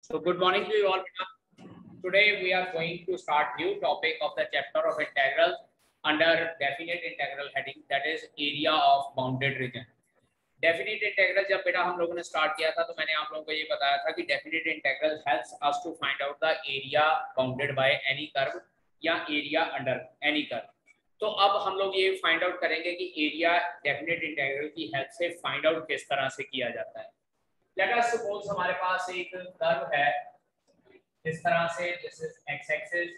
So good morning to you all. Today we are going to start new topic of the chapter of integrals under definite integral heading, that is area of bounded region. Definite integral जब बेटा हम लोगों ने start किया था तो मैंने आप लोगों को ये बताया था कि definite integral helps us to find out the area bounded by any curve या एरिया अंडर एनी कर्व। तो अब हम लोग ये फाइंड आउट करेंगे कि एरिया डेफिनेट इंटीग्रल की हेल्प से फाइंड आउट किस तरह से किया जाता है। लेट अस सपोज हमारे पास एक कर्व है इस तरह से, this is x axis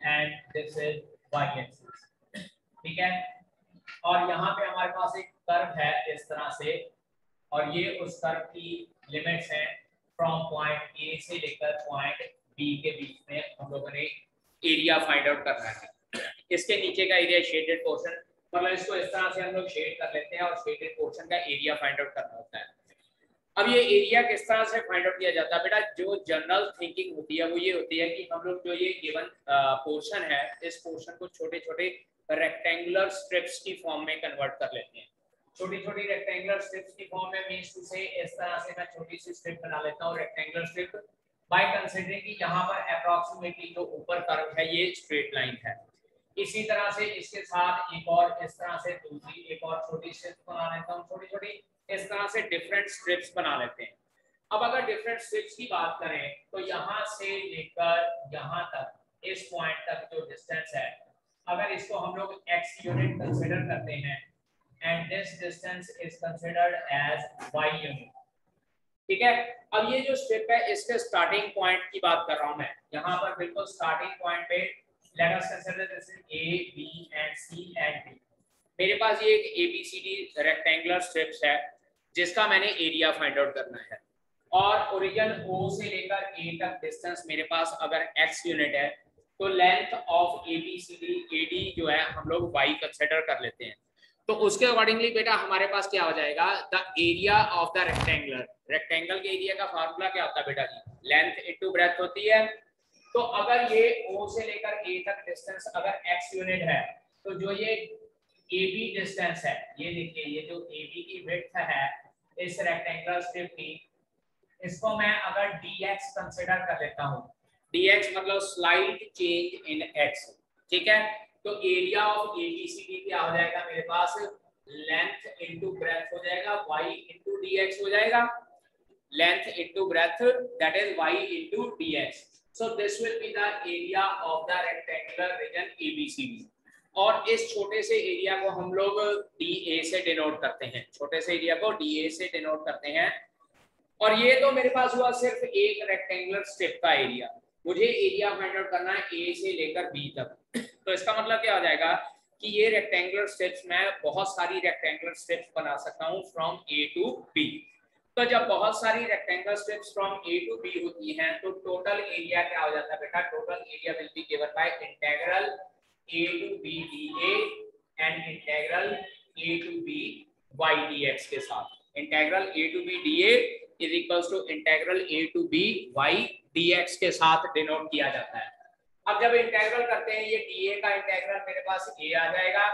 and this is y axis, ठीक है। और यहाँ पे हमारे पास एक कर्व है इस तरह से, और ये उस कर्व की लिमिट्स हैं फ्रॉम पॉइंट ए से लेकर पॉइंट बी के बीच में हम लोगों ने एरिया फाइंड आउट करना है। इसके नीचे का एरिया शेडेड पोर्शन, मतलब इसको इस तरह से हम लोग शेड कर लेते हैं और शेडेड पोर्शन का एरिया फाइंड आउट करना होता है। अब ये एरिया किस तरह से फाइंड आउट किया जाता है बेटा, जो जनरल थिंकिंग होती है वो ये होती है कि हम लोग जो ये गिवन पोर्शन है, इस पोर्शन को छोटे छोटे रेक्टेंगुलर स्ट्रिप्स की फॉर्म में कन्वर्ट कर लेते हैं। छोटी छोटी रेक्टेंगुलर स्ट्रिप्स की फॉर्म में मींस टू से इस तरह से मैं छोटी सी स्ट्रिप बना लेता हूँ रेक्टेंगुलर स्ट्रिप, बाय कंसीडरिंग कि यहाँ पर अप्रॉक्सीमेटली जो ऊपर कर्व है ये स्ट्रेट लाइन है। इसी तरह से इसके साथ एक और इस तरह से दूसरी एक और छोटी स्ट्रिप बना लेता हूँ, छोटी छोटी इस तरह से डिफरेंट स्ट्रिप्स बना लेते हैं। अब अगर डिफरेंट स्ट्रिप्स की बात करें तो यहाँ से लेकर यहाँ तक इस पॉइंट तक जो डिस्टेंस है, अगर इसको हम लोग x यूनिट कंसीडर करते हैं and this distance is considered as y unit, ठीक है। अब ये जो स्ट्रिप है इसके स्टार्टिंग पॉइंट की बात कर रहा हूं मैं, यहाँ पर बिल्कुल स्टार्टिंग पॉइंट पे let us consider this is a b and c and d। मेरे पास ये एक ABCD रेक्टेंगुलर स्ट्रिप्स है जिसका मैंने एरिया फाइंड आउट करना है, और ओरिजिन O से लेकर A तक डिस्टेंस मेरे पास अगर x यूनिट है तो लेंथ ऑफ ABCD AD जो है हम लोग y कंसीडर कर लेते हैं। तो उसके अकॉर्डिंगली बेटा हमारे पास क्या हो जाएगा, the area of the rectangular, rectangle के एरिया का फार्मूला क्या होता है बेटा जी, लेंथ इनटू ब्रेड्थ होती है। तो अगर ये O से लेकर A तक डिस्टेंस अगर x यूनिट है तो जो ये AB डिस्टेंस है, ये देखिए ये जो AB की विड्थ है इस रेक्टेंगुलर स्ट्रिप की, इसको मैं अगर dx कंसीडर कर लेता हूँ, dx मतलब स्लाइट चेंज इन x, ठीक है। तो एरिया ऑफ ABCD क्या हो जाएगा मेरे पास, लेंथ इनटू ब्रेड्थ हो जाएगा, y इनटू dx हो जाएगा, length into breadth that is y into dx। So this will be the area of the rectangular reason ABCD। और इस छोटे से एरिया को हम लोग DA से डिनोट करते हैं, छोटे से एरिया को DA से डिनोट करते हैं। और ये तो मेरे पास हुआ सिर्फ एक रेक्टेंगुलर स्ट्रिप का एरिया, मुझे एरिया फाइंड आउट करना है A से लेकर B तक। तो इसका मतलब क्या हो जाएगा कि ये रेक्टेंगुलर स्ट्रिप्स मैं बहुत सारी रेक्टेंगुलर स्ट्रिप्स बना सकता हूँ फ्रॉम A टू B। तो जब बहुत सारी rectangular strips from A to B होती हैं तो टोटल एरिया क्या हो जाता है बेटा, total area will be given by integral A to B dA and integral A to B y dx के साथ। Integral A to B dA is equals to integral A to B y dx के साथ denote किया जाता है। अब जब integral करते हैं ये dA का इंटीग्रल मेरे पास A आ जाएगा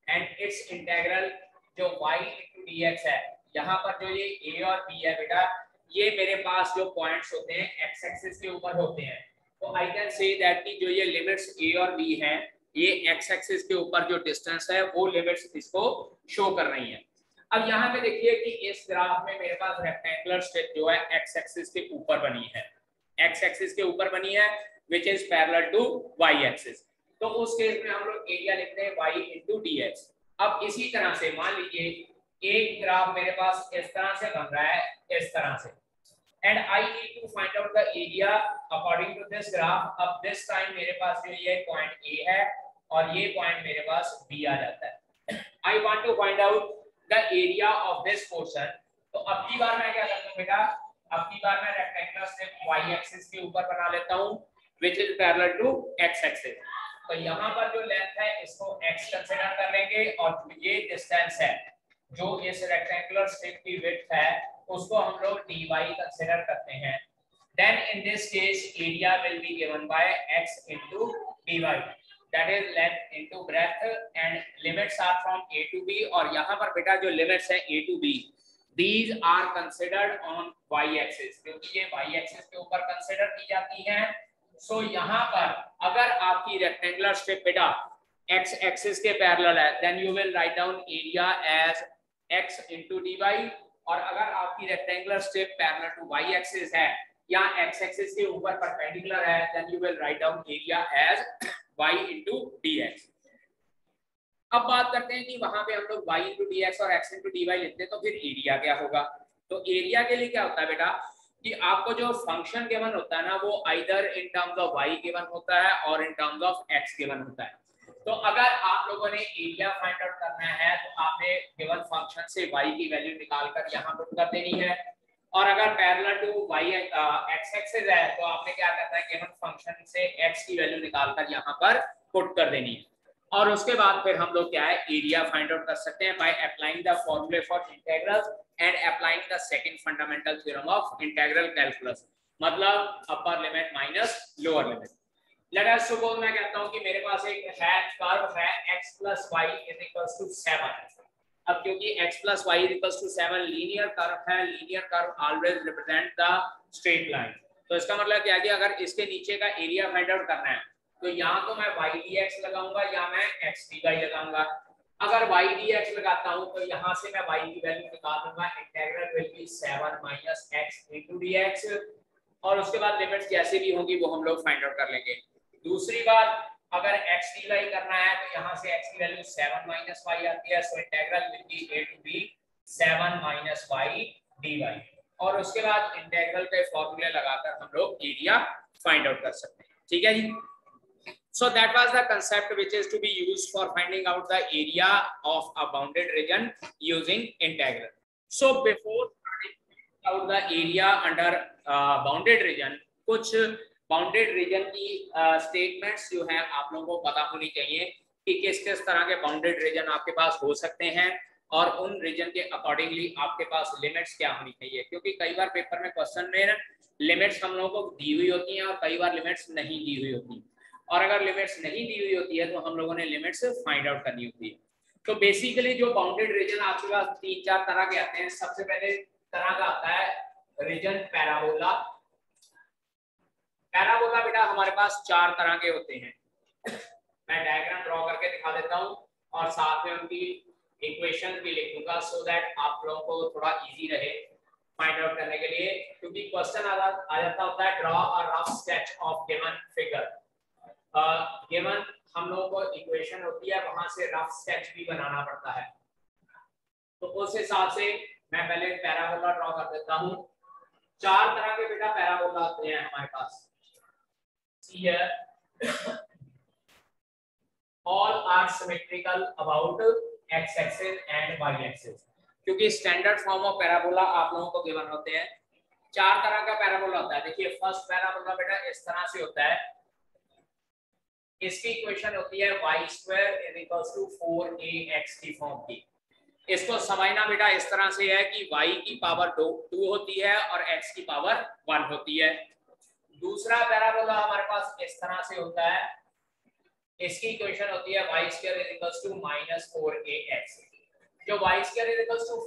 एंड इट्स इंटीग्रल जो y into dx है, यहाँ पर जो ये A और B है बेटा, ये मेरे पास जो पॉइंट्स होते हैं x एक्सिस के ऊपर होते हैं। तो आई कैन से दैट कि जो ये लिमिट्स A और B हैं, ये x एक्सिस के ऊपर जो डिस्टेंस है वो लिमिट्स इसको शो कर रही हैं। अब यहाँ पे देखिए कि इस ग्राफ में मेरे पास रेक्टेंगुलर स्ट्रिप जो है x एक्सिस के ऊपर बनी है, x एक्सिस के ऊपर बनी है which is parallel to y axis. तो उस केस में हम लोग एरिया लिखते हैं y into dx। अब इसी तरह से मान लीजिए एक ग्राफ मेरे पास इस तरह से बन रहा है, इस तरह से, and I need to find out the area according to this graph। अब this time मेरे पास जो ये पॉइंट A है और ये पॉइंट मेरे पास B आ जाता है। I want to find out the area of this portion। तो अब की बार मैं क्या करता हूँ बेटा, अब की बार मैं रेक्टेंगुलर स्ट्रिप y एक्सिस के ऊपर बना लेता हूँ which is parallel to x axis. तो यहाँ पर जो लेंथ है इसको x कंसीडर कर लेंगे और ये डिस्टेंस है जो इस रेक्टेंगुलर स्ट्रिप की विड्थ है उसको हम लोग dy कंसीडर करते हैं। Then in this case area will be given by x into dy, that is length into breadth and limits are from A to B। और यहाँ पर बेटा जो लिमिट्स है A to B These are considered on y axis, क्योंकि ये y axis के ऊपर कंसिडर की जाती हैं। सो यहाँ पर अगर आपकी रेक्टेंगुलर स्ट्रिप बेटा x एक्सिस के पैरेलल है, then you will write down area as x into dy, और अगर आपकी rectangular strip parallel to y axis है या x एक्सिस के ऊपर परपेंडिकुलर है, then you will write down area as y into dx। अब बात करते हैं कि वहां पे हम लोग y into dx और x into dy लेते हैं, तो फिर एरिया क्या होगा? तो एरिया के लिए क्या होता है बेटा कि आपको जो फंक्शन गिवन होता है ना, वो either in terms of y given होता है और in terms of x given होता है। तो अगर आप लोगों ने एरिया फाइंड आउट करना है तो आपने गिवन फंक्शन से y की वैल्यू निकालकर यहाँ पुट कर देनी है, और अगर parallel to y x axis है तो आपने क्या करना है, गिवन फंक्शन से x की वैल्यू निकालकर यहाँ पर पुट कर देनी है, और उसके बाद फिर हम लोग क्या है, एरिया फाइंड आउट कर सकते हैं by applying the formulae for integrals and applying the second fundamental theorem of integral calculus, मतलब upper limit minus lower limit. Let us suppose मैं कहता हूं कि मेरे पास एक है कर्व है x + y = 7। अब क्योंकि x + y = 7 लीनियर कर्व है, linear curve always represent the straight line, तो इसका मतलब क्या है कि अगर इसके नीचे का एरिया फाइंड आउट करना है तो यहाँ तो मैं y dx लगाऊंगा या मैं x dy लगाऊंगा। अगर y dx लगाता हूँ तो यहाँ से मैं y की वैल्यू निकाल दूंगा, integral will be 7 - x into dx, और उसके बाद लिमिट्स जैसे भी होंगी वो हम लोग फाइंड आउट कर लेंगे। दूसरी बात, अगर x dy करना है तो यहाँ से x की वैल्यू 7 - y आती है, so integral will be a to b 7 - y dy, और उसके बाद इंटीग्रल के फॉर्मूले लगाकर हम लोग एरिया फाइंड आउट कर सकते हैं। ठीक है जी। So that was the concept which is to be used for finding out the area of a bounded region using integral. So before finding out the area under bounded region, कुछ bounded region की statements जो है आप लोगों को पता होनी चाहिए कि किस किस तरह के bounded region आपके पास हो सकते हैं, और उन रीजन के अकॉर्डिंगली आपके पास लिमिट्स क्या होनी चाहिए, क्योंकि कई बार पेपर में क्वेश्चन में लिमिट्स हम लोगों को दी हुई होती हैं और कई बार लिमिट्स नहीं दी हुई होती, और अगर लिमिट्स नहीं दी हुई होती है तो हम लोगों ने लिमिट्स फाइंड आउट करनी होती है। तो बेसिकली जो बाउंडेड रीजन आपके पास 3-4 तरह के आते हैं। सबसे पहले तरह का आता है रीजन पैराबोला। पैराबोला बेटा हमारे पास 4 तरह के होते हैं, मैं डायग्राम ड्रॉ करके दिखा देता हूं और साथ में उनकी इक्वेशन भी लिख दूंगा, सो दैट आप लोगों को थोड़ा इजी रहे फाइंड आउट करने के लिए, क्योंकि क्वेश्चन आ जाता होता है draw a rough sketch of given figure. Given हम लोगों को इक्वेशन होती है, वहां से रफ स्केच भी बनाना पड़ता है, तो उस हिसाब से मैं पहले पैराबोला ड्रॉ कर देता हूं। 4 तरह के बेटा पैराबोला आते हैं हमारे पास। Here all are symmetrical about x axis and y axis, क्योंकि स्टैंडर्ड फॉर्म ऑफ पैराबोला आप लोगों को गिवन होते हैं। 4 तरह का पैराबोला होता है। देखिए फर्स्ट पैराबोला बेटा इस तरह से होता है, इसकी इक्वेशन होती है y² = 4ax की फॉर्म की। इसको समझना बेटा इस तरह से है कि y की पावर 2 होती है और x की पावर 1 होती है। दूसरा पैराबोला हमारे पास इस तरह से होता है, इसकी इक्वेशन होती है y² = -4ax। जो y² =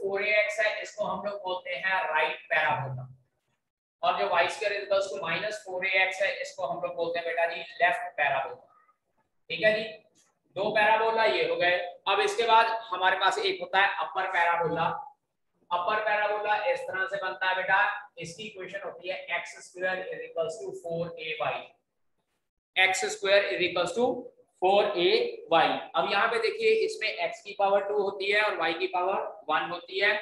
4ax है इसको हम लोग बोलते हैं राइट पैराबोला, और जो y² = -4ax है इसको हम लोग बोलते हैं बेटा जी लेफ्ट पैराबोला। ठीक है जी, 2 पैराबोला ये हो गए। अब इसके बाद हमारे पास एक होता है अपर पैराबोला। अपर पैराबोला इस तरह से बनता है बेटा, इसकी इक्वेशन होती है x² = 4ay, x² = 4ay। अब यहाँ पे देखिए इसमें x की पावर 2 होती है और y की पावर 1 होती है,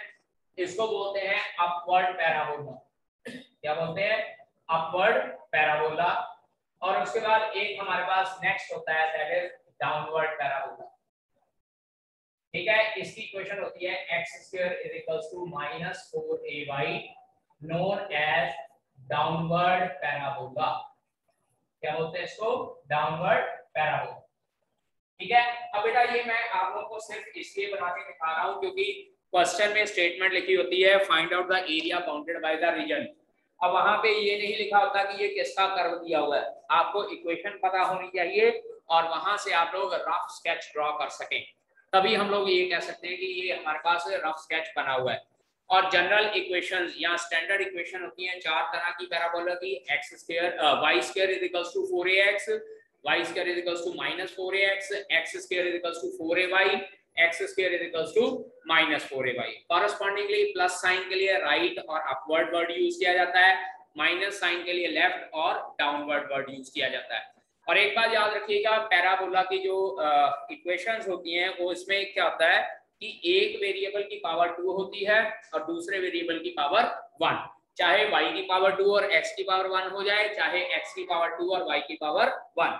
इसको बोलते हैं अपवर्ड पैराबोला। क्या बोलते हैं? Upward parabola. और उसके बाद एक हमारे पास नेक्स्ट होता है दैट इज डाउनवर्ड पैराबोला। ठीक है, इसकी इक्वेशन होती है x² = -4ay known as downward parabola. क्या बोलते हैं इसको? Downward parabola. ठीक है, अब बेटा ये मैं आप लोगों को सिर्फ इसलिए बना के दिखा रहा हूं क्योंकि क्वेश्चन में स्टेटमेंट लिखी होती है find out the area bounded by the region. अब वहां पे ये नहीं लिखा होता कि ये किसका कर्व दिया हुआ है, आपको इक्वेशन पता होनी चाहिए और वहां से आप लोग रफ स्केच ड्रॉ कर सकें, तभी हम लोग ये कह सकते हैं कि ये हमारे पास रफ स्केच बना हुआ है। और जनरल इक्वेशंस या स्टैंडर्ड इक्वेशन होती हैं चार तरह की पैराबोला की, x square y square is equals to 4ax, y square is equals to -4ax, x square is equals to 4ay, x square is equals to -4ay। Correspondingly plus sign के लिए right और upward word use किया जाता है, minus sign के लिए left और downward word use किया जाता है। और एक बात याद रखिएगा, पैराबोला की जो इक्वेशंस होती हैं वो इसमें क्या होता है कि एक वेरिएबल की पावर 2 होती है और दूसरे वेरिएबल की पावर 1, चाहे y की पावर 2 और x की पावर 1 हो जाए, चाहे x की पावर 2 और y की पावर 1।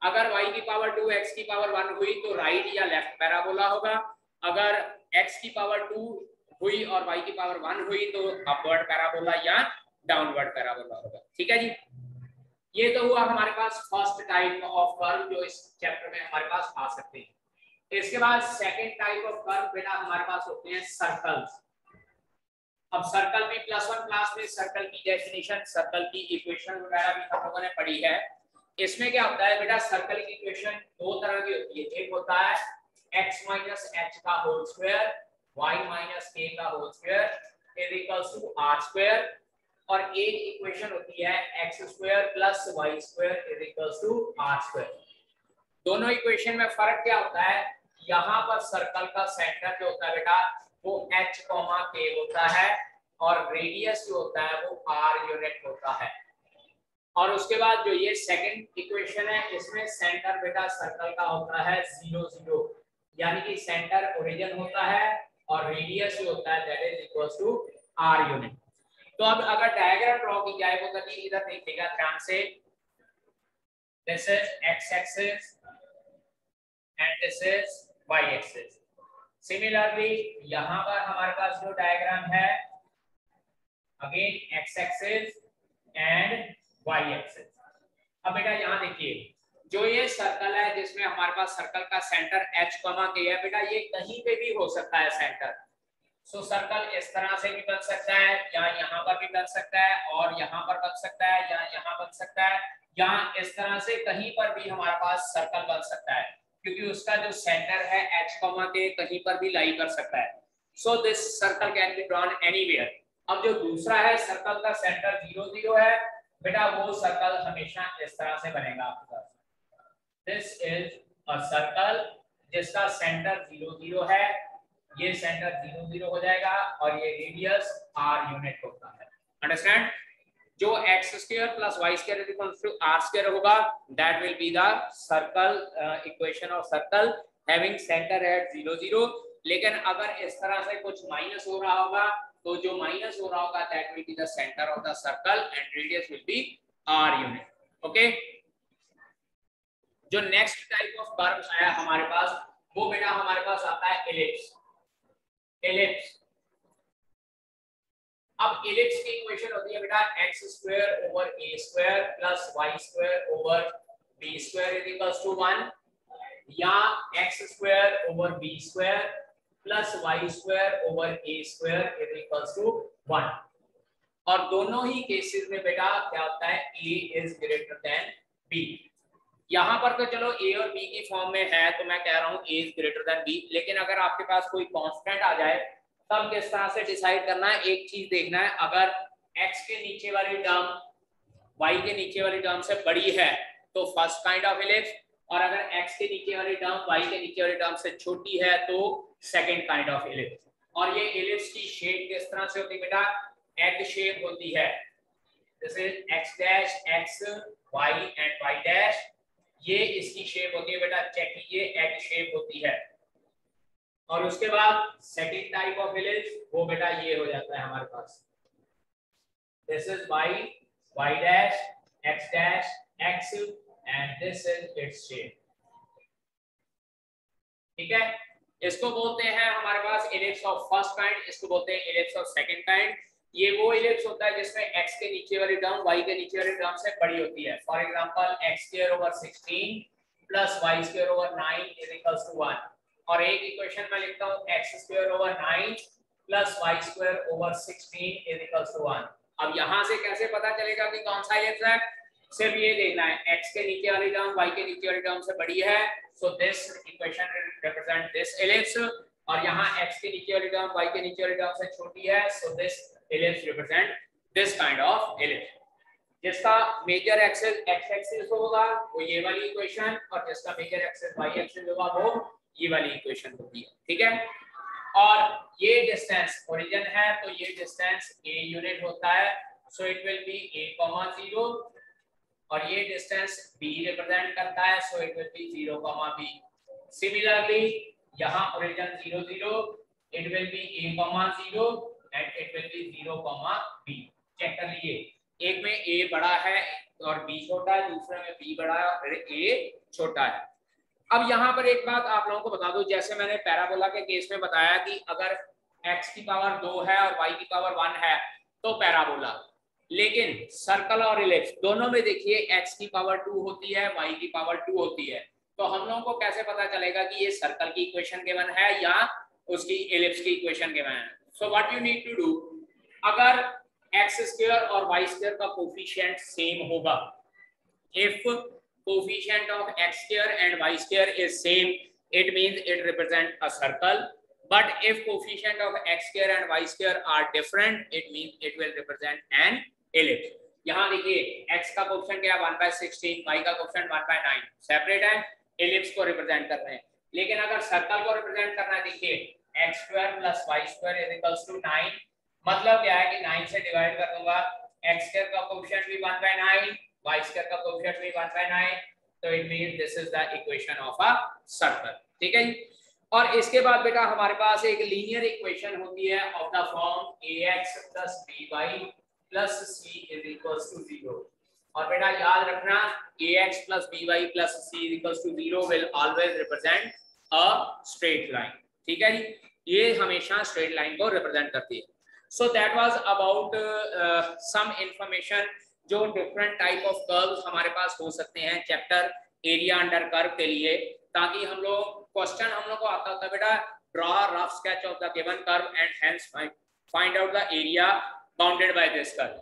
अगर y की पावर 2 x की पावर 1 हुई तो राइट या लेफ्ट पैराबोला होगा, अगर x की पावर 2 हुई और y की पावर 1 हुई तो अपवर्ड पैराबोला या डाउनवर्ड पैराबोला होगा। ठीक है जी, ये तो हुआ हमारे पास फर्स्ट टाइप ऑफ कर्व जो इस चैप्टर में हमारे पास आ सकते हैं। इसके बाद सेकंड टाइप ऑफ कर्व बेटा हमारे पास होते हैं सर्कल्स। अब सर्कल भी +1 क्लास में सर्कल की डेफिनेशन, सर्कल की इक्वेशन वगैरह भी हम लोगों ने पढ़ी है। इसमें क्या होता है बेटा, सर्कल की इक्वेशन दो तरह की होती है, एक होता है x - h का होल स्क्वायर, y - k का whole square is equals to r², और एक इक्वेशन होती है x² + y² is equals to r²। दोनों इक्वेशन में फर्क क्या होता है, यहाँ पर सर्कल का सेंटर जो होता है बेटा वो h, k होता है और रेडियस जो होता है वो r यूनिट होता है। और उसके बाद जो ये सेकंड इक्वेशन है इसमें सेंटर बेटा सर्कल का होता है 0 0, यानी कि सेंटर ओरिजिन होता है और रेडियस जो होता है that is equals to r unit. तो अब अगर डायग्राम ड्रॉ की जाए वो कभी इधर देखिएगा ध्यान से, this is x axis and this is y axis. Similarly यहां पर हमारे पास जो डायग्राम है again x axis and y axis. अब बेटा यहां देखिए, जो ये सर्कल है जिसमें हमारे पास सर्कल का सेंटर h, k है बेटा, ये कहीं पे भी हो सकता है सेंटर। सो सर्कल इस तरह से भी बन सकता है, या यहाँ पर भी बन सकता है, और यहाँ पर बन सकता है, या यहाँ बन सकता है, या इस तरह से कहीं पर भी हमारे पास सर्कल बन सकता है, क्योंकि उसका जो सेंटर है h, k कहीं पर भी लाई कर सकता है। So this circle can be drawn anywhere. अब जो दूसरा है सर्कल का सेंटर 0 0 है बेटा, वो सर्कल हमेशा इस तरह से बनेगा आपके पास। दिस इज अ सर्कल जिसका सेंटर 0 0 है, ये सेंटर 0 0 हो जाएगा और ये रेडियस r यूनिट होता है। अंडरस्टैंड? जो x² + y² = r² होगा that will be the circle equation of circle having centre at 0 0। लेकिन अगर इस तरह से कुछ माइनस हो रहा होगा तो जो माइनस हो रहा होगा that will be the centre of the circle and radius will be r unit. Okay, जो नेक्स्ट टाइप ऑफ कर्व आया हमारे पास वो बेटा हमारे पास आता है एलिप्स। एलिप्स, अब एलिप्स की इक्वेशन होती है बेटा x² / a² + y² / b² = 1, या x² / b² + y² / a² = 1। और दोनों ही केसेस में बेटा क्या होता है, a is greater than b। यहाँ पर तो चलो a और b की फॉर्म में है तो मैं कह रहा हूँ a is greater than b, लेकिन अगर आपके पास कोई कांस्टेंट आ जाए तब किस तरह से डिसाइड करना है, एक चीज देखना है, अगर x के नीचे वाली टर्म y के नीचे वाली टर्म से बड़ी है तो फर्स्ट काइंड ऑफ एलिप्स, और अगर x के नीचे वाली टर्म y के नीचे वाली टर्म से छोटी है तो सेकंड काइंड ऑफ एलिप्स। और ये एलिप्स की शेप किस तरह से होती है बेटा, एग शेप होती है। This is x dash x y and y dash, ये इसकी शेप होती है बेटा, चेक कीजिए एग शेप होती है। और उसके बाद सेकंड टाइप ऑफ एलिप्स वो बेटा ये हो जाता है हमारे पास, this is y dash x dash x and this is its shape. ठीक है, इसको बोलते हैं हमारे पास एलिप्स ऑफ फर्स्ट काइंड, इसको बोलते हैं एलिप्स ऑफ सेकंड काइंड। ये वो एलिप्स होता है जिसमें x के नीचे वाली टर्म y के नीचे वाली टर्म से बड़ी होती है। फॉर एग्जांपल x² / 16 + y² / 9 = 1, और एक इक्वेशन में लिखता हूं x² / 9 + y² / 16 = 1। अब यहां से कैसे पता चलेगा कि कौन सा एलिप्स है, सिर्फ ये देखना है x के नीचे वाली टर्म y के नीचे वाली टर्म से बड़ी है, so this equation represent this ellipse, और यहाँ x के नीचे वाली टर्म y के नीचे वाली टर्म से छोटी है, so this ellipse represent this kind of ellipse, जिसका मेजर एक्सिस x एक्सिस होगा वो ये वाली इक्वेशन, और जिसका मेजर एक्सिस y एक्सिस होगा वो ये वाली इक्वेशन होगी, ठीक है। और ये डिस्टेंस ओरिजिन है तो ये डिस्टेंस a यूनिट होता है, so it will be a, 0, और ये डिस्टेंस b रिप्रेजेंट करता है, so it will be 0, b। Similarly यहाँ origin 0, 0, it will be a, 0 and it will be 0, b। Check कर लीजिए, एक में a बड़ा है और b छोटा है, दूसरे में b बड़ा है और a छोटा है। अब यहाँ पर एक बात आप लोगों को बता दूं, जैसे मैंने पैराबोला के केस में बताया कि अगर x की पावर 2 है और y की पावर 1 है तो पैराबोला, लेकिन सर्कल और इलिप्स दोनों में देखिए x की पावर 2 होती है, y की पावर 2 होती है, तो हम लोगों को कैसे पता चलेगा कि ये सर्कल की इक्वेशन गिवन है या उसकी इलिप्स की इक्वेशन गिवन है? So what you need to do, अगर x स्क्वायर और y स्क्वायर का कोफिशिएंट सेम होगा, if coefficient of x square and y square is same, it means it represents a circle, but if coefficient of x square and y square are different, it means it will represent an ellipse। यहाँ देखिए x का coefficient क्या है 1/16, y का coefficient 1/9, separate है, ellipse को represent कर रहे हैं। लेकिन अगर सर्कल को रिप्रेजेंट करना है, देखिए x² + y² = 9, मतलब क्या है कि 9 से डिवाइड कर दूंगा, x² का कोफिशिएंट भी 1/9, y² का कोफिशिएंट भी 1/9, तो it means this is the equation of a circle, ठीक है जी। और इसके बाद बेटा हमारे पास एक लीनियर इक्वेशन होती है of the form ax + by + c = 0, और बेटा याद रखना ax + by + c = 0 will always represent a straight line, ठीक है जी, ये हमेशा स्ट्रेट लाइन को रिप्रेजेंट करती है। So that was about some information जो डिफरेंट टाइप ऑफ कर्व्स हमारे पास हो सकते हैं चैप्टर एरिया अंडर कर्व के लिए, ताकि हम लोग क्वेश्चन हम लोग को आता होता है बेटा draw rough sketch of the given curve and hence find out the area bounded by this curve.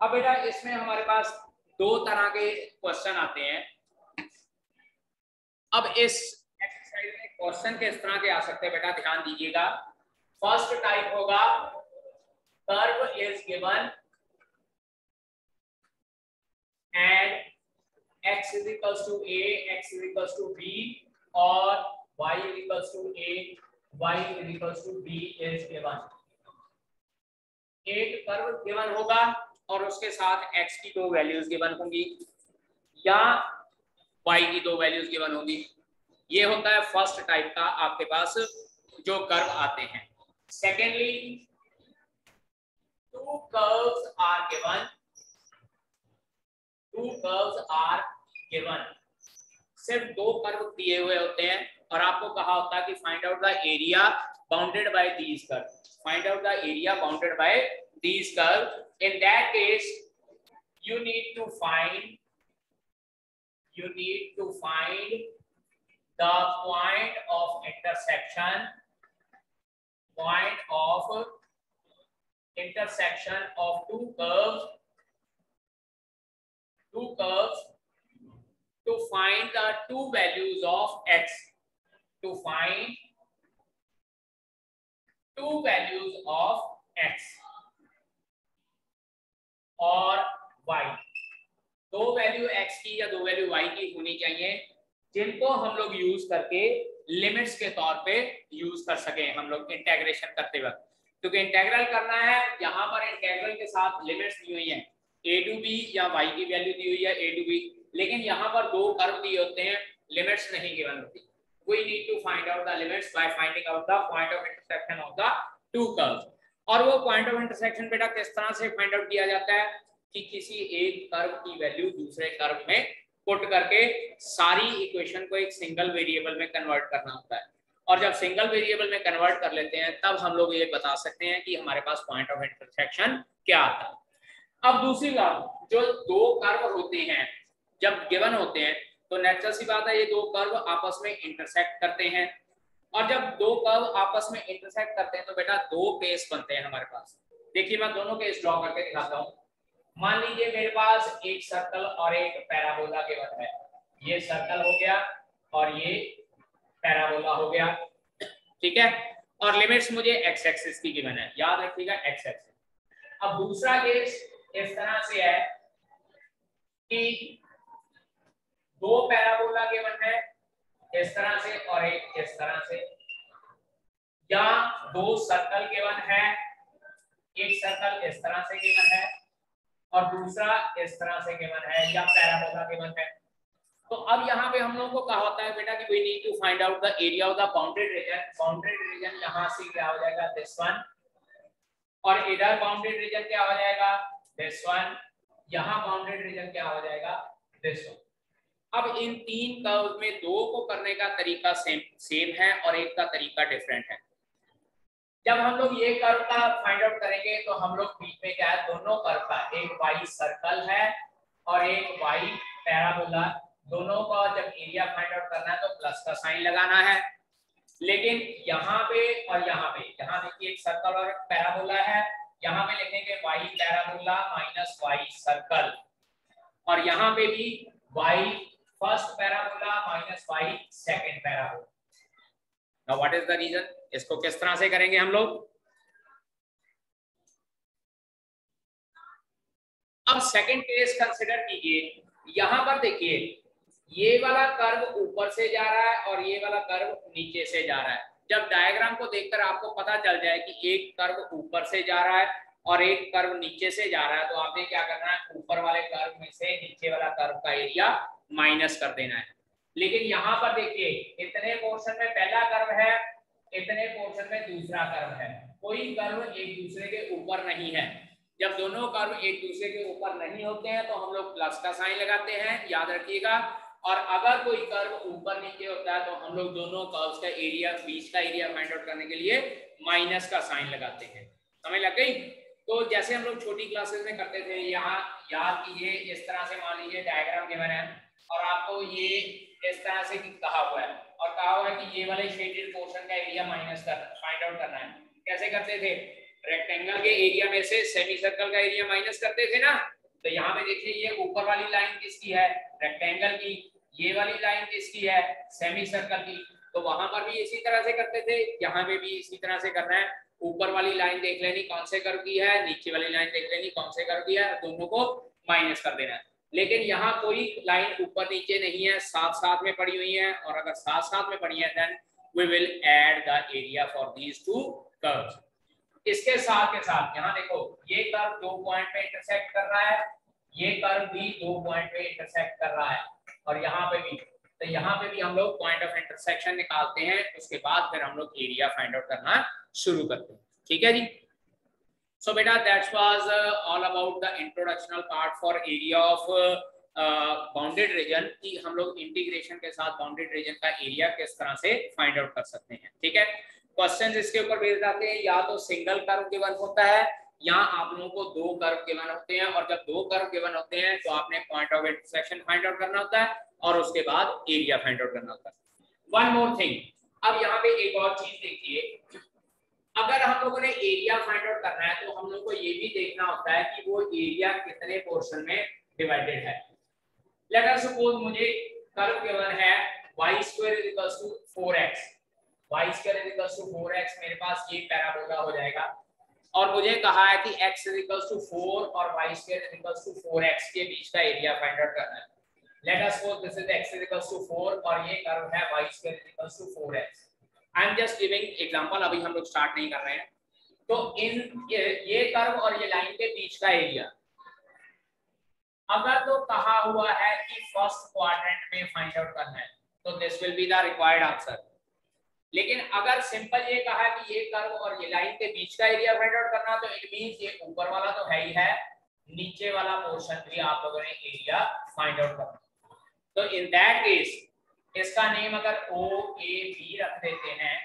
अब बेटा इसमें हमारे पास दो तरह के क्वेश्चन आते हैं। अब इस एक्सरसाइज में क्वेश्चन किस तरह के आ सकते हैं बेटा, ध्यान दीजिएगा। फर्स्ट टाइप होगा curve is given and x is equals to a, x is equals to b, or y is equals to a, y is equals to b is given। एक कर्व गिवन होगा और उसके साथ x की दो values given होंगी या y की दो वैल्यूज गिवन होंगी। ये होता है फर्स्ट टाइप का आपके पास जो कर्व आते हैं। Secondly two curves are given, two curves are given, सिर्फ दो कर्व दिए हुए होते हैं और आपको कहा होता है कि find out the area bounded bye these curve, find out the area bounded bye these curve. In that case you need to find the point of intersection of two curves to find the two values of x, to find two values of x और y, दो value x की या दो value y की होनी चाहिए जिनको हम लोग यूज करके लिमिट्स के तौर पे यूज कर सके हम लोग इंटीग्रेशन करते वक्त, क्योंकि इंटीग्रल करना है। यहाँ पर इंटीग्रल के साथ लिमिट्स दी हुई हैं a to b या y की वैल्यू दी हुई है a to b, लेकिन यहाँ पर दो कर्व दिए होते हैं, लिमिट्स नहीं गिवन होती। We need to find out the limits by finding out the point of intersection of the two curves। और वो पॉइंट ऑफ इंटरसेक्शन बेटा किस तरह से फाइंड आउट किया जाता है कि किसी एक कर्व की वैल्यू दूसरे कर्व में पुट करके सारी इक्वेशन को एक सिंगल वेरिएबल में कन्वर्ट करना होता है, और जब सिंगल वेरिएबल में कन्वर्ट कर लेते हैं तब हम लोग ये बता सकते हैं कि हमारे पास पॉइंट ऑफ इंटरसेक्शन क्या आता है। अब दूसरी बात, जो दो कर्व होते हैं जब गिवन होते हैं तो नेचुरल सी बात है ये दो कर्व आपस में इंटरसेक्ट करते हैं, और जब दो कर्व आपस में इंटरसेक्ट करते हैं तो बेटा दो केस बनते हैं हमारे पास। देखिए मैं दोनों केस ड्रॉ करके दिखाता हूँ। मान लीजिए मेरे पास एक सर्कल और एक पैराबोला गिवन है, ये सर्कल हो गया और ये पैराबोला हो गया, ठीक है। और लिमिट्स मुझे एक्स एक्सिस की गिवन है, याद रखिएगा एक्स एक्सिस। अब दूसरा केस इस तरह से है कि दो पैराबोला गिवन है इस तरह से और एक इस तरह से, या दो सर्कल गिवन है, एक सर्कल इस तरह से गिवन है और दूसरा इस तरह से गिवन है, या पैराबोला गिवन है। तो अब यहाँ पे हम लोगों को कहा होता है बेटा कि we need to find out the area of the bounded region. Bounded region यहाँ से क्या हो जाएगा, दिस वन, और इधर बाउंडेड रीजन क्या हो जाएगा, दिस वन, यहाँ बाउंडेड रीजन क्या हो जाएगा, दिस वन। अब इन तीन कर्व में दो को करने का तरीका सेम है और एक का तरीका डिफरेंट है। जब हम लोग ये कर्व का फाइंड आउट करेंगे तो हम लोग बीच में क्या है, दोनों कर्व का एक वाई सर्कल है और एक वाई पैराबोला, दोनों का जब एरिया फाइंड आउट करना है तो प्लस का साइन लगाना है। लेकिन यहाँ पे और यहाँ पे, यहाँ देखिए एक सर्कल और एक पैराबोला है, यहाँ पे लिखेंगे y parabola minus y circle, और यहाँ पे भी y first parabola minus y second parabola. Now what is the region, इसको किस तरह से करेंगे हम लोग। अब सेकंड केस कंसिडर कीजिए, यहां पर देखिए ये वाला कर्व ऊपर से जा रहा है और ये वाला कर्व नीचे से जा रहा है। जब डायग्राम को देखकर आपको पता चल जाए कि एक कर्व ऊपर से जा रहा है और एक कर्व नीचे से जा रहा है, तो आपने क्या करना है, ऊपर वाले कर्व में से नीचे वाला कर्व का एरिया माइनस कर देना है। लेकिन यहाँ पर देखिए इतने पोर्शन में पहला कर्व है, इतने पोर्शन में दूसरा कर्व है, कोई कर्व एक दूसरे के ऊपर नहीं है। जब दोनों कर्व एक दूसरे के ऊपर नहीं होते हैं तो हम लोग प्लस का साइन लगाते हैं, याद रखिएगा। और अगर कोई कर्व ऊपर नीचे होता है तो हम लोग दोनों कर्व्स का एरिया, बीच का एरिया फाइंड आउट करने के लिए माइनस का साइन लगाते हैं। समझ लग गई। तो जैसे हम लोग छोटी क्लासेस में करते थे, यहाँ याद कीजिए इस तरह से मान लीजिए डायग्राम गिवन है और आपको ये इस तरह से कहा हुआ है और कहा हुआ है कि ये वाले शेडेड पोर्शन का एरिया माइनस करना, फाइंड आउट करना है। कैसे करते थे, रेक्टेंगल के एरिया में से सेमी सर्कल का एरिया माइनस करते थे ना। तो यहाँ पे देखिए ये ऊपर वाली लाइन किसकी है, रेक्टेंगल की, ये वाली लाइन किसकी है, सेमी सर्कल की। तो वहां पर भी इसी तरह से करते थे, यहाँ पे भी इसी तरह से करना है। ऊपर वाली लाइन देख लेनी कौन से कर्व की है, नीचे वाली लाइन देख लेनी कौन से कर्व की है, दोनों को माइनस कर देना है। लेकिन यहाँ कोई लाइन ऊपर नीचे नहीं है, साथ साथ में पड़ी हुई है, और अगर साथ साथ में पड़ी है then we will add the area for these two curves. इसके साथ के साथ यहाँ देखो ये कर्व 2 पॉइंट पे इंटरसेक्ट कर रहा है, ये कर्व भी 2 पॉइंट पे इंटरसेक्ट कर रहा है, और यहाँ पे भी। तो यहाँ पे भी हम लोग पॉइंट ऑफ इंटरसेक्शन निकालते हैं, उसके बाद फिर हम लोग एरिया फाइंड आउट करना शुरू करते हैं। ठीक है जी। सो बेटा that was all about the introductional part for area of bounded region, कि हम लोग इंटीग्रेशन के साथ बाउंडेड रीजन का एरिया किस तरह से फाइंड आउट कर सकते हैं। ठीक है, क्वेश्चंस इसके ऊपर भेज जाते हैं, या तो सिंगल कर्व गिवन होता है या आप लोगों को दो कर्व गिवन होते हैं, और जब दो कर्व गिवन होते हैं तो आपने point of intersection find out करना होता है और उसके बाद एरिया फाइंड आउट करना होता है। वन मोर थिंग, अब यहाँ पे एक और चीज देखिए, अगर हम लोगों ने एरिया फाइंड आउट करना है तो हम लोग को ये भी देखना होता है कि वो एरिया कितने पोर्शन में डिवाइडेड है। लेट अस सपोज मुझे कर्व गिवन है y² = 4x, y² = 4x, मेरे पास ये पैराबोला हो जाएगा, और मुझे कहा है कि x = 4 और y² = 4x के बीच का एरिया फाइंड आउट करना है। Late us suppose this is x = 4 और ये कर्व है y² = 4x। I am just giving example, अभी हम लोग स्टार्ट नहीं कर रहे हैं। तो इन ये कर्व और ये लाइन के बीच का एरिया अगर तो कहा हुआ है कि फर्स्ट क्वाड्रेंट में फाइंड आउट करना है तो this will be the required answer. लेकिन अगर सिंपल ये कहा कि ये कर्व और ये लाइन के बीच का एरिया फाइंड आउट करना, तो इट मींस ये ऊपर वाला तो है ही है, नीचे वाला पोर्शन भी आप लोगों ने एरिया फाइंड आउट करना। तो इन दैट केस इसका नेम अगर OAB रख देते हैं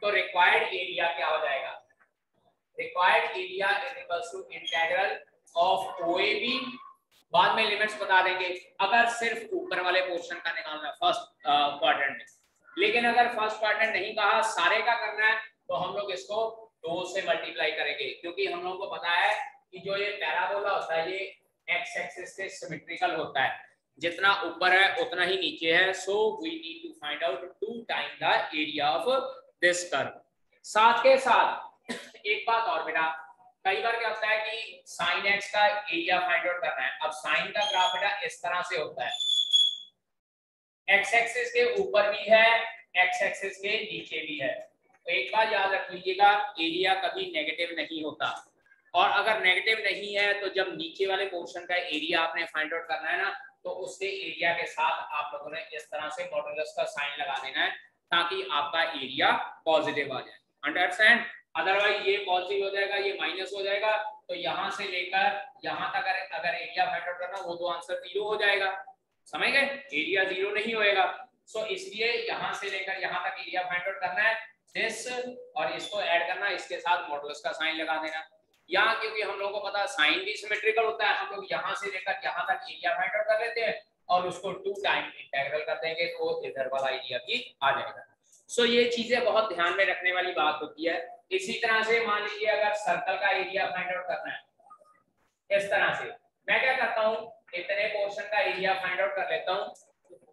तो रिक्वायर्ड एरिया क्या हो जाएगा, required area = integral of OAB, बाद में लिमिट्स बता देंगे अगर सिर्फ ऊपर वाले पोर्शन का निकालना है फर्स्ट क्वाड्रेंट में। लेकिन अगर फर्स्ट क्वाड्रेंट नहीं कहा, सारे का करना है, तो हम लोग इसको 2 से मल्टीप्लाई करेंगे, क्योंकि हम लोग को पता है कि जो ये पैराबोला होता है ये एक्स एक्सिस से सिमेट्रिकल होता है, जितना ऊपर है उतना ही नीचे है। So we need to find out 2 time the area of this curve. साथ के साथ एक बात और बेटा, कई बार क्या होता है कि साइन एक्स का एरिया फाइंड आउट करना है। अब साइन का ग्राफ बेटा इस तरह से होता है, एक्स एक्सिस के ऊपर भी है, एक्स एक्सिस के नीचे भी है। तो एक बात याद रख लीजिएगा, एरिया कभी नेगेटिव नहीं होता, और अगर नेगेटिव नहीं है तो जब नीचे वाले पोर्शन का एरिया आपने फाइंड आउट करना है ना, तो उसके एरिया के साथ आप लोगों ने इस तरह से मॉडुलस का साइन लगा देना है ताकि आपका एरिया पॉजिटिव आ जाए। अंडरस्टैंड? अदरवाइज ये पॉजिटिव हो जाएगा, ये माइनस हो जाएगा, तो यहां से लेकर यहां तक अगर एरिया फाइंड आउट करना वो तो आंसर 0 हो जाएगा। समझ गए? एरिया 0 नहीं होएगा। सो इसलिए यहां से लेकर यहां तक एरिया फाइंड आउट करना है, दिस और इसको ऐड करना, इसके साथ मॉडुलस का साइन लगा देना। यहाँ क्योंकि हम लोगों को पता है साइन भी सिमेट्रिकल होता है, हम लोग यहाँ से लेकर यहाँ तक एरिया फाइंड आउट कर लेते हैं और उसको 2 टाइम इंटीग्रल कर देंगे तो इधर वाला एरिया भी आ जाएगा। सो ये चीजें बहुत ध्यान में रखने वाली बात होती है। इसी तरह से मान लीजिए अगर सर्कल का एरिया फाइंड आउट करना है, इस तरह से मैं क्या करता हूँ, इतने पोर्शन का एरिया फाइंड आउट कर लेता हूँ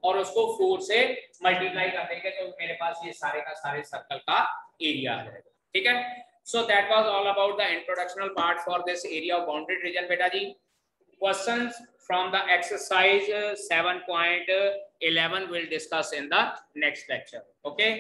और उसको 4 से मल्टीप्लाई कर देंगे तो मेरे पास ये सारे का सारे सर्कल का एरिया आ जाएगा। ठीक है? So that was all about the introductional part for this area of bounded region, beta ji. Questions from the exercise 7.11 we'll discuss in the next lecture. Okay.